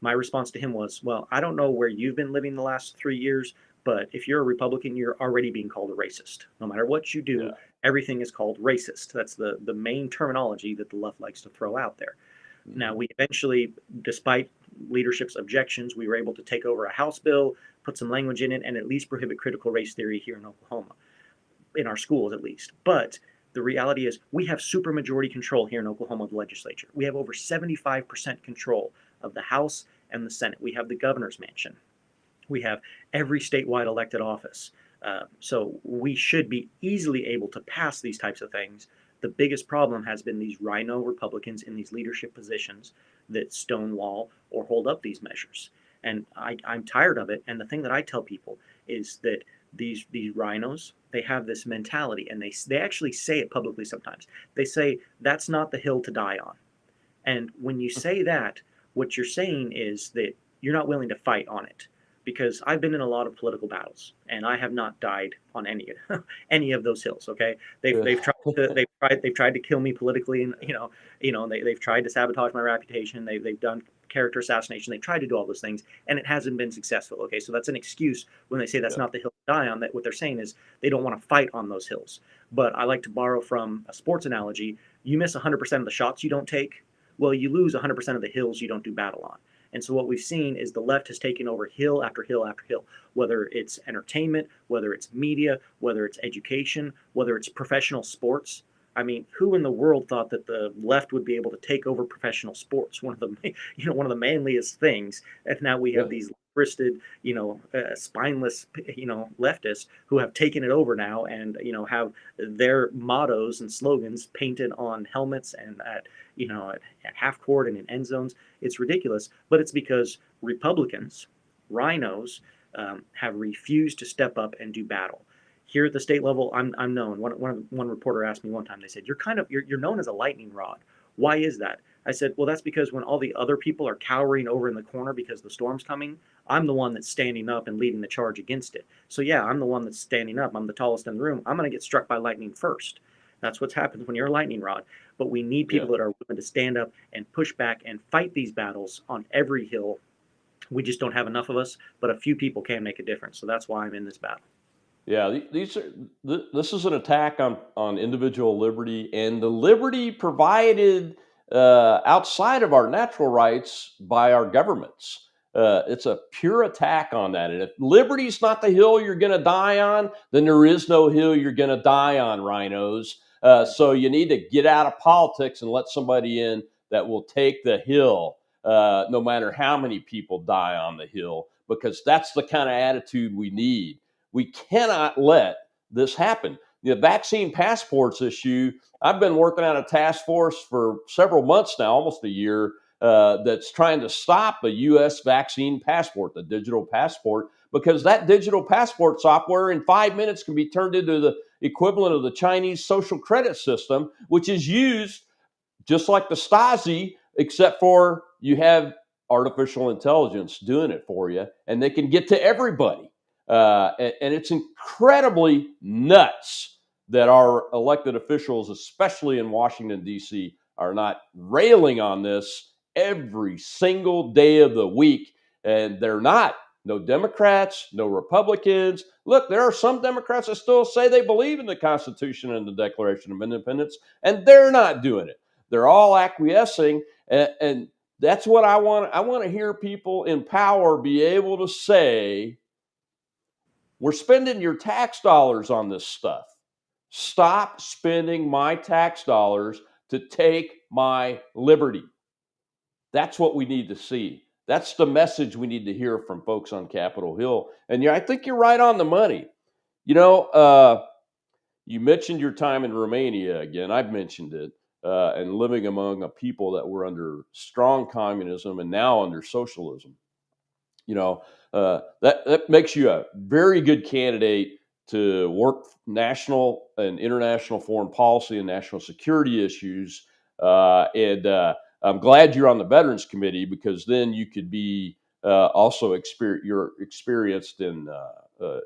S2: My response to him was, well, I don't know where you've been living the last 3 years, But if you're a Republican, you're already being called a racist. No matter what you do,
S1: Yeah.
S2: everything is called racist. That's the main terminology that the left likes to throw out there. Now,
S1: Mhm.
S2: we eventually, despite leadership's objections, we were able to take over a House bill, put some language in it, and at least prohibit critical race theory here in Oklahoma, in our schools at least. But the reality is, we have supermajority control here in Oklahoma of the legislature. We have over 75% control of the House and the Senate. We have the governor's mansion. We have every statewide elected office. So we should be easily able to pass these types of things. The biggest problem has been these rhino Republicans in these leadership positions that stonewall or hold up these measures. And I'm tired of it. And the thing that I tell people is that these rhinos, they have this mentality, and they actually say it publicly sometimes. They say that's not the hill to die on. And when you say that, what you're saying is that you're not willing to fight on it. Because I've been in a lot of political battles, and I have not died on any of those hills. Okay,
S1: Yeah.
S2: they've tried to kill me politically, and they've tried to sabotage my reputation. They've done character assassination. They've tried to do all those things, and it hasn't been successful. Okay, so that's an excuse when they say that's
S1: Yeah.
S2: not the hill to die on. That what they're saying is they don't want to fight on those hills. But I like to borrow from a sports analogy. You miss 100% of the shots you don't take, well, you lose 100% of the hills you don't do battle on. And so what we've seen is the left has taken over hill after hill after hill, whether it's entertainment, whether it's media, whether it's education, whether it's professional sports. I mean, who in the world thought that the left would be able to take over professional sports? One of the, one of the manliest things. And now we
S1: Yeah.
S2: have these wristed, spineless, leftists who have taken it over now, and have their mottos and slogans painted on helmets and at half court and in end zones. It's ridiculous, but it's because Republicans, rhinos, have refused to step up and do battle. Here at the state level, I'm known. One reporter asked me one time. They said, "You're known as a lightning rod. Why is that?" I said, "Well, that's because when all the other people are cowering over in the corner because the storm's coming, I'm the one that's standing up and leading the charge against it. So yeah, I'm the one that's standing up. I'm the tallest in the room. I'm going to get struck by lightning first." That's what's happened when you're a lightning rod. But we need
S1: Yeah.
S2: people that are willing to stand up and push back and fight these battles on every hill. We just don't have enough of us, but a few people can make a difference. So that's why I'm in this battle.
S1: Yeah, these are this is an attack on individual liberty and the liberty provided outside of our natural rights by our governments. It's a pure attack on that. And if liberty's not the hill you're going to die on, then there is no hill you're going to die on, rhinos. So you need to get out of politics and let somebody in that will take the hill, no matter how many people die on the hill, because that's the kind of attitude we need. We cannot let this happen. The vaccine passports issue, I've been working on a task force for several months now, almost a year, that's trying to stop the U.S. vaccine passport, the digital passport, because that digital passport software in 5 minutes can be turned into the equivalent of the Chinese social credit system, which is used just like the Stasi, except for you have artificial intelligence doing it for you, and they can get to everybody. And it's incredibly nuts that our elected officials, especially in Washington, D.C., are not railing on this every single day of the week. And they're not. No Democrats, no Republicans. Look, there are some Democrats that still say they believe in the Constitution and the Declaration of Independence, and they're not doing it. They're all acquiescing, and that's what I want. I want to hear people in power be able to say, we're spending your tax dollars on this stuff. Stop spending my tax dollars to take my liberty. That's what we need to see. That's the message we need to hear from folks on Capitol Hill. And yeah, I think you're right on the money. You know, you mentioned your time in Romania again. I've mentioned it, and living among a people that were under strong communism and now under socialism. You know, that makes you a very good candidate to work national and international foreign policy and national security issues. And I'm glad you're on the Veterans Committee, because then you could be also you're experienced in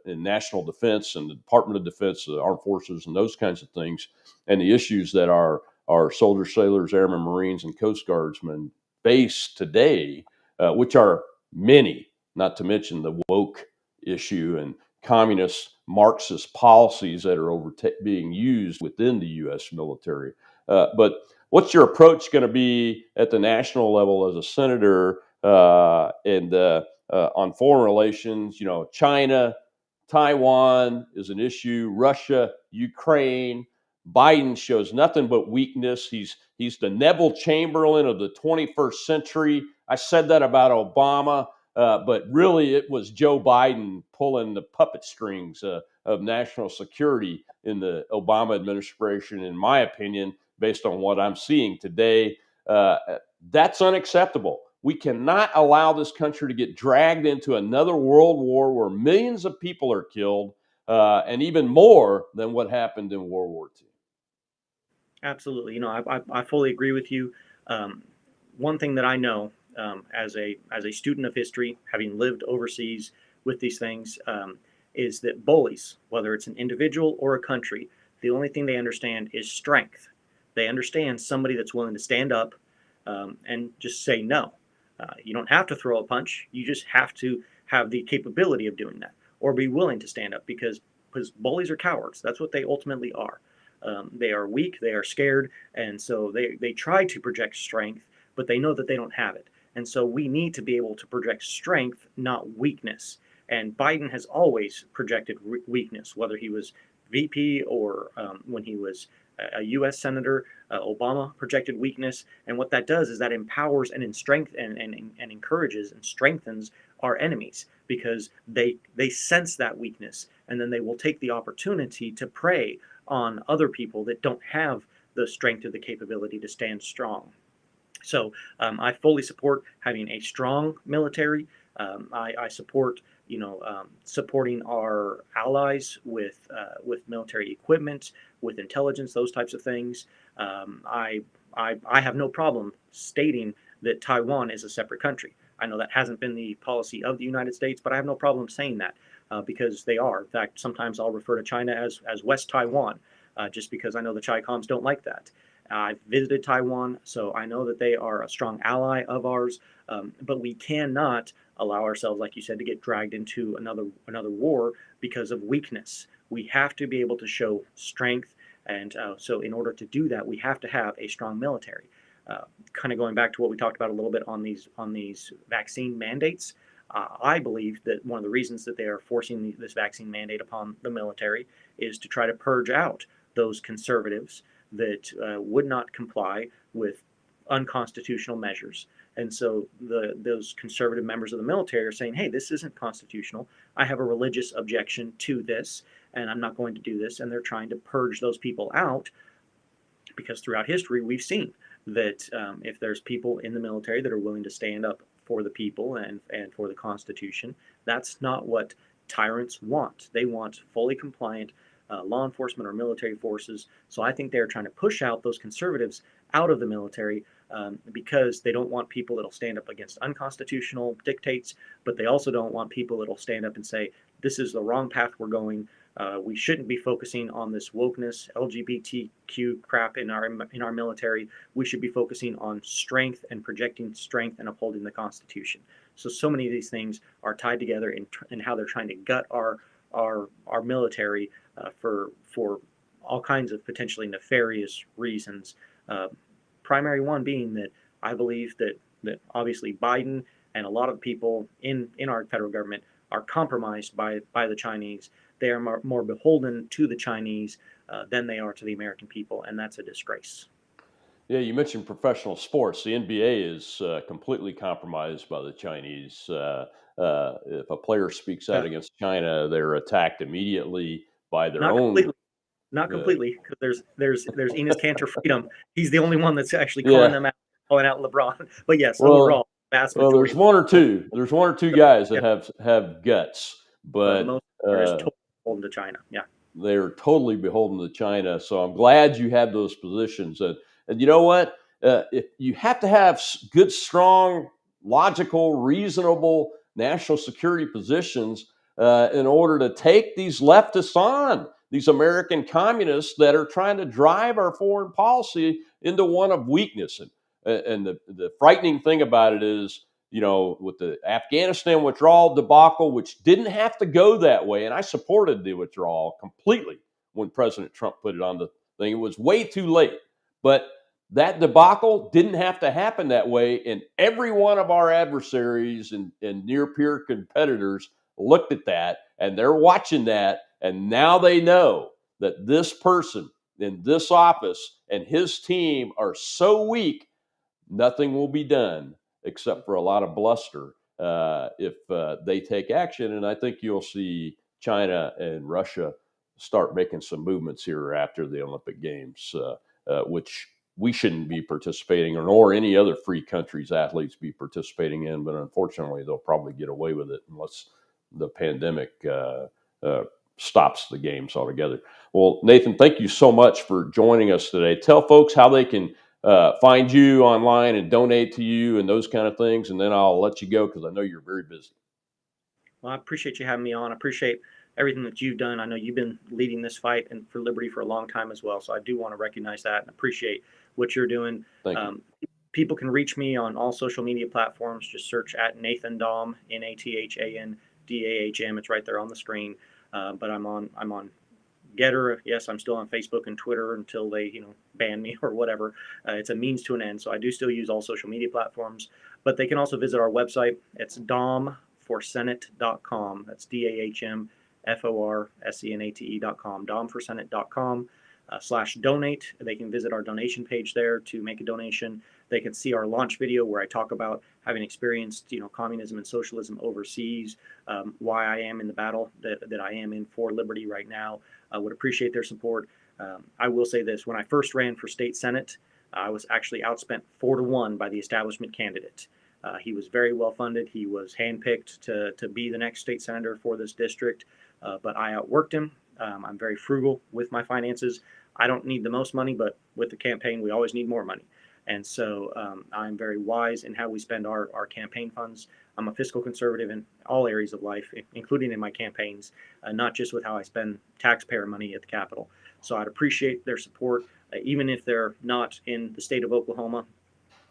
S1: national defense and the Department of Defense, the Armed Forces, and those kinds of things, and the issues that our soldiers, sailors, airmen, Marines, and Coast Guardsmen face today, which are many, not to mention the woke issue and communist Marxist policies that are being used within the U.S. military. But what's your approach going to be at the national level as a senator and on foreign relations? China, Taiwan is an issue. Russia, Ukraine. Biden shows nothing but weakness. He's the Neville Chamberlain of the 21st century. I said that about Obama, but really it was Joe Biden pulling the puppet strings of national security in the Obama administration, in my opinion, based on what I'm seeing today. That's unacceptable. We cannot allow this country to get dragged into another world war where millions of people are killed, and even more than what happened in World War II.
S2: Absolutely. I fully agree with you. One thing that I know as a student of history, having lived overseas with these things, is that bullies, whether it's an individual or a country, the only thing they understand is strength. They understand somebody that's willing to stand up and just say no. You don't have to throw a punch. You just have to have the capability of doing that, or be willing to stand up, because bullies are cowards. That's what they ultimately are. They are weak, they are scared, and so they try to project strength, but they know that they don't have it. And so we need to be able to project strength, not weakness. And Biden has always projected weakness, whether he was VP or when he was a U.S. Senator. Obama projected weakness. And what that does is that empowers and encourages and strengthens our enemies, because they sense that weakness, and then they will take the opportunity to prey on other people that don't have the strength or the capability to stand strong. So I fully support having a strong military. I support, supporting our allies with military equipment, with intelligence, those types of things. I have no problem stating that Taiwan is a separate country. I know that hasn't been the policy of the United States, but I have no problem saying that because they are. In fact, sometimes I'll refer to China as West Taiwan, just because I know the Chi-Coms don't like that. I've visited Taiwan, so I know that they are a strong ally of ours, but we cannot allow ourselves, like you said, to get dragged into another war because of weakness. We have to be able to show strength, and so in order to do that, we have to have a strong military. Kind of going back to what we talked about a little bit on these vaccine mandates, I believe that one of the reasons that they are forcing this vaccine mandate upon the military is to try to purge out those conservatives that would not comply with unconstitutional measures. And so those conservative members of the military are saying, hey, this isn't constitutional. I have a religious objection to this, and I'm not going to do this. And they're trying to purge those people out, because throughout history, we've seen that if there's people in the military that are willing to stand up for the people and for the Constitution, that's not what tyrants want. They want fully compliant law enforcement or military forces. So I think they're trying to push out those conservatives out of the military because they don't want people that'll stand up against unconstitutional dictates, but they also don't want people that'll stand up and say, this is the wrong path we're going. We shouldn't be focusing on this wokeness, LGBTQ crap in our military. We should be focusing on strength and projecting strength and upholding the Constitution. So many of these things are tied together in how they're trying to gut our military for all kinds of potentially nefarious reasons. Primary one being that I believe that obviously Biden and a lot of people in our federal government are compromised by the Chinese. They are more beholden to the Chinese than they are to the American people, and that's a disgrace.
S1: Yeah, you mentioned professional sports. The NBA is completely compromised by the Chinese. If a player speaks out
S2: Uh,
S1: against China, they're attacked immediately by their
S2: Not
S1: own.
S2: completely. Not
S1: Uh,
S2: completely, because there's Enos Cantor Freedom. He's the only one that's actually calling
S1: yeah,
S2: them out, calling out LeBron. But yes,
S1: well,
S2: overall, vast
S1: well,
S2: majority
S1: there's
S2: of
S1: one or
S2: people,
S1: two. There's one or two guys that
S2: yeah,
S1: have guts,
S2: but
S1: but
S2: most are just totally beholden to China. Yeah,
S1: they're totally beholden to China. So I'm glad you have those positions. And you know what? If you have to have good, strong, logical, reasonable national security positions in order to take these leftists on, these American communists that are trying to drive our foreign policy into one of weakness. And the frightening thing about it is with the Afghanistan withdrawal debacle, which didn't have to go that way. And I supported the withdrawal completely when President Trump put it on the thing. It was way too late. But that debacle didn't have to happen that way. And every one of our adversaries and near peer competitors looked at that, and they're watching that. And now they know that this person in this office and his team are so weak, nothing will be done except for a lot of bluster if they take action. And I think you'll see China and Russia start making some movements here after the Olympic Games, which we shouldn't be participating in, nor any other free country's athletes be participating in. But unfortunately, they'll probably get away with it unless the pandemic stops the games altogether. Well, Nathan, thank you so much for joining us today. Tell folks how they can find you online and donate to you and those kind of things, and then I'll let you go because I know you're very busy.
S2: Well, I appreciate you having me on. I appreciate everything that you've done. I know you've been leading this fight and for liberty for a long time as well. So I do want to recognize that and appreciate what you're doing.
S1: Thank you.
S2: People can reach me on all social media platforms. Just search at Nathan Dahm, NathanDahm. It's right there on the screen. But I'm on Getter. Yes, I'm still on Facebook and Twitter until they ban me or whatever. It's a means to an end. So I do still use all social media platforms. But they can also visit our website. It's dahmforsenate.com. That's DAHMFORSENATE.com. dahmforsenate.com. /donate. They can visit our donation page there to make a donation. They can see our launch video where I talk about having experienced, communism and socialism overseas, why I am in the battle that I am in for liberty right now. I would appreciate their support. I will say this: when I first ran for state senate, I was actually outspent 4-1 by the establishment candidate. He was very well funded. He was handpicked to be the next state senator for this district, but I outworked him. I'm very frugal with my finances. I don't need the most money, but with the campaign, we always need more money. And so I'm very wise in how we spend our campaign funds. I'm a fiscal conservative in all areas of life, including in my campaigns, not just with how I spend taxpayer money at the Capitol. So I'd appreciate their support, even if they're not in the state of Oklahoma.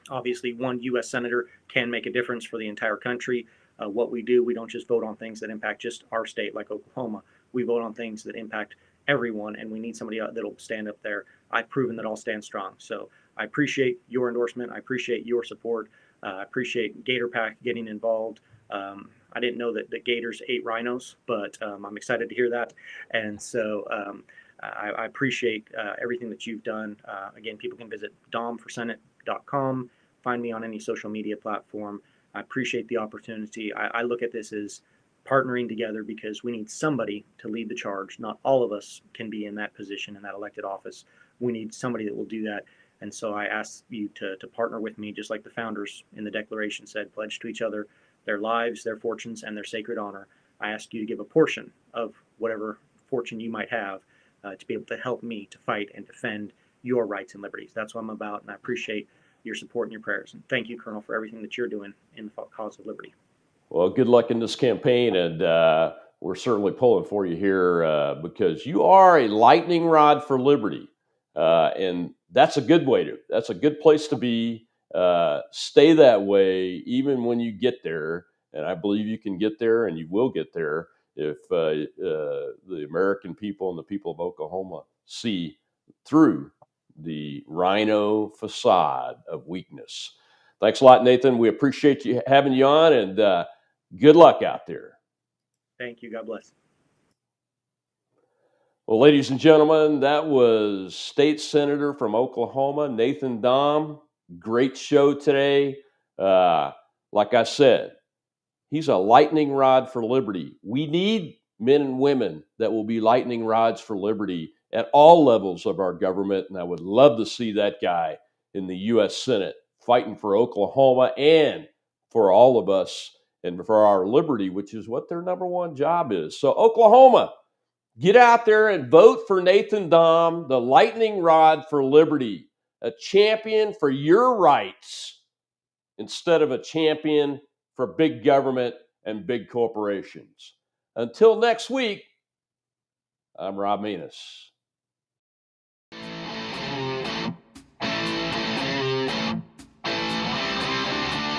S2: Obviously, one U.S. senator can make a difference for the entire country. What we do, we don't just vote on things that impact just our state like Oklahoma. We vote on things that impact everyone, and we need somebody that'll stand up there. I've proven that I'll stand strong. So I appreciate your endorsement. I appreciate your support. I appreciate Gator Pack getting involved. I didn't know that the Gators ate rhinos, but I'm excited to hear that. And so I appreciate everything that you've done. Again, people can visit dahmforsenate.com, find me on any social media platform. I appreciate the opportunity. I look at this as partnering together because we need somebody to lead the charge. Not all of us can be in that position, in that elected office. We need somebody that will do that. And so I ask you to partner with me, just like the founders in the Declaration said, pledge to each other their lives, their fortunes, and their sacred honor. I ask you to give a portion of whatever fortune you might have to be able to help me to fight and defend your rights and liberties. That's what I'm about, and I appreciate your support and your prayers. And thank you, Colonel, for everything that you're doing in the cause of liberty.
S1: Well, good luck in this campaign, and we're certainly pulling for you here because you are a lightning rod for liberty, and that's a good that's a good place to be. Stay that way, even when you get there, and I believe you can get there, and you will get there if the American people and the people of Oklahoma see through the rhino facade of weakness. Thanks a lot, Nathan. We appreciate you having you on, and good luck out there.
S2: Thank you. God bless.
S1: Well, ladies and gentlemen, that was State Senator from Oklahoma, Nathan Dahm. Great show today. Like I said, he's a lightning rod for liberty. We need men and women that will be lightning rods for liberty at all levels of our government, and I would love to see that guy in the U.S. Senate fighting for Oklahoma and for all of us and for our liberty, which is what their number one job is. So, Oklahoma, get out there and vote for Nathan Dahm, the lightning rod for liberty, a champion for your rights instead of a champion for big government and big corporations. Until next week, I'm Rob Menas.